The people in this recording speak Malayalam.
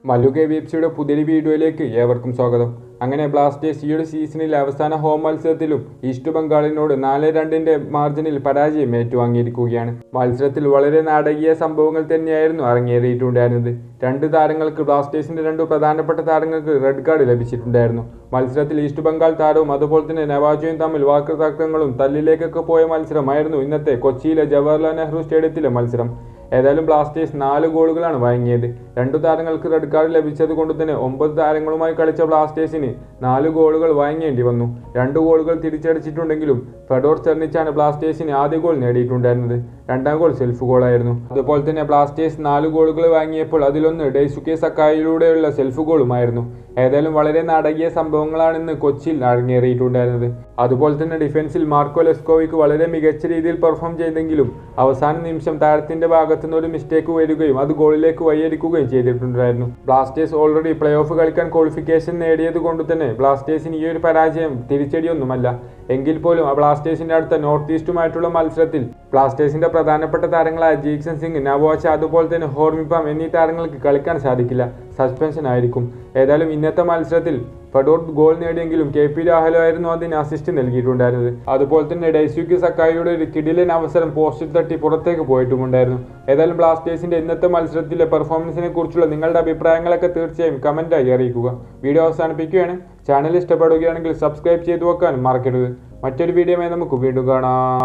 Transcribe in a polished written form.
മല്ലു കെ വി എഫ് സിയുടെ പുതിയൊരു വീഡിയോയിലേക്ക് ഏവർക്കും സ്വാഗതം. അങ്ങനെ ബ്ലാസ്റ്റേഴ്സ് ഈയൊരു സീസണിലെ അവസാന ഹോം മത്സരത്തിലും ഈസ്റ്റ് ബംഗാളിനോട് 4-2 മാർജിനിൽ പരാജയം ഏറ്റുവാങ്ങിയിരിക്കുകയാണ്. മത്സരത്തിൽ വളരെ നാടകീയ സംഭവങ്ങൾ തന്നെയായിരുന്നു അരങ്ങേറിയിട്ടുണ്ടായിരുന്നത്. രണ്ട് താരങ്ങൾക്ക്, ബ്ലാസ്റ്റേഴ്സിന്റെ രണ്ട് പ്രധാനപ്പെട്ട താരങ്ങൾക്ക് റെഡ് കാർഡ് ലഭിച്ചിട്ടുണ്ടായിരുന്നു. മത്സരത്തിൽ ഈസ്റ്റ് ബംഗാൾ താരവും അതുപോലെ തന്നെ നവാജോയും തമ്മിൽ വാക്കുതർക്കങ്ങളും തല്ലിലേക്കൊക്കെ പോയ മത്സരമായിരുന്നു ഇന്നത്തെ കൊച്ചിയിലെ ജവഹർലാൽ നെഹ്റു സ്റ്റേഡിയത്തിലെ മത്സരം. ഏതായാലും ബ്ലാസ്റ്റേഴ്സ് 4 ഗോളുകളാണ് വഴങ്ങിയത്. രണ്ടു താരങ്ങൾക്ക് റെഡ് കാർഡ് ലഭിച്ചത് കൊണ്ട് തന്നെ 9 താരങ്ങളുമായി കളിച്ച ബ്ലാസ്റ്റേഴ്സിന് 4 ഗോളുകൾ വഴങ്ങേണ്ടി വന്നു. 2 ഗോളുകൾ തിരിച്ചടിച്ചിട്ടുണ്ടെങ്കിലും ഫെഡോർ ചെർണിച്ചാണ് ബ്ലാസ്റ്റേഴ്സിന് ആദ്യ ഗോൾ നേടിയിട്ടുണ്ടായിരുന്നത്. രണ്ടാം ഗോൾ സെൽഫ് ഗോളായിരുന്നു. അതുപോലെ തന്നെ ബ്ലാസ്റ്റേഴ്സ് 4 ഗോളുകൾ വാങ്ങിയപ്പോൾ അതിലൊന്ന് ഡെയ്സുക്കെ സക്കായിലൂടെയുള്ള സെൽഫ് ഗോളുമായിരുന്നു. ഏതായാലും വളരെ നാടകീയ സംഭവങ്ങളാണ് ഇന്ന് കൊച്ചിയിൽ അരങ്ങേറിയിട്ടുണ്ടായിരുന്നത്. അതുപോലെ തന്നെ ഡിഫൻസിൽ മാർക്കോ ലെസ്കോവിക്ക് വളരെ മികച്ച രീതിയിൽ പെർഫോം ചെയ്തെങ്കിലും അവസാന നിമിഷം താരത്തിന്റെ ഭാഗത്തുനിന്ന് ഒരു മിസ്റ്റേക്ക് വരികയും അത് ഗോളിലേക്ക് വഴിയൊരുക്കുകയും ചെയ്തിട്ടുണ്ടായിരുന്നു. ബ്ലാസ്റ്റേഴ്സ് ഓൾറെഡി പ്ലേ ഓഫ് കളിക്കാൻ ക്വാളിഫിക്കേഷൻ നേടിയത് കൊണ്ട് തന്നെ ബ്ലാസ്റ്റേഴ്സിന് ഈ ഒരു പരാജയം തിരിച്ചടിയൊന്നുമല്ല. എങ്കിൽ പോലും ബ്ലാസ്റ്റേഴ്സിന്റെ അടുത്ത നോർത്ത് ഈസ്റ്റുമായിട്ടുള്ള മത്സരത്തിൽ ബ്ലാസ്റ്റേഴ്സിന്റെ പ്രധാനപ്പെട്ട താരങ്ങളായ ജീക്സൺ സിംഗ്, നവോച്ച, അതുപോലെ തന്നെ ഹോർമിപ്പാം എന്നീ താരങ്ങൾക്ക് കളിക്കാൻ സാധിക്കില്ല. സസ്പെൻഷൻ ആയിരിക്കും. ഏതായാലും ഇന്നത്തെ മത്സരത്തിൽ ഫെഡോർ ഗോൾ നേടിയെങ്കിലും KP രാഹുൽ ആയിരുന്നു അതിന് അസിസ്റ്റ് നൽകിയിട്ടുണ്ടായിരുന്നത്. അതുപോലെ തന്നെ ഡെയ്സുക്കെ സക്കായിയുടെ ഒരു കിടിലൻ അവസരം പോസ്റ്റിൽ തട്ടി പുറത്തേക്ക് പോയിട്ടുമുണ്ടായിരുന്നു. ഏതായാലും ബ്ലാസ്റ്റേഴ്സിന്റെ ഇന്നത്തെ മത്സരത്തിലെ പെർഫോമൻസിനെ കുറിച്ചുള്ള നിങ്ങളുടെ അഭിപ്രായങ്ങളൊക്കെ തീർച്ചയായും കമന്റായി അറിയിക്കുക. വീഡിയോ അവസാനിപ്പിക്കുകയാണ്. ചാനൽ ഇഷ്ടപ്പെടുകയാണെങ്കിൽ സബ്സ്ക്രൈബ് ചെയ്തു വെക്കാൻ മറക്കരുത്. മറ്റൊരു വീഡിയോയുമായി നമുക്ക് വീണ്ടും കാണാം.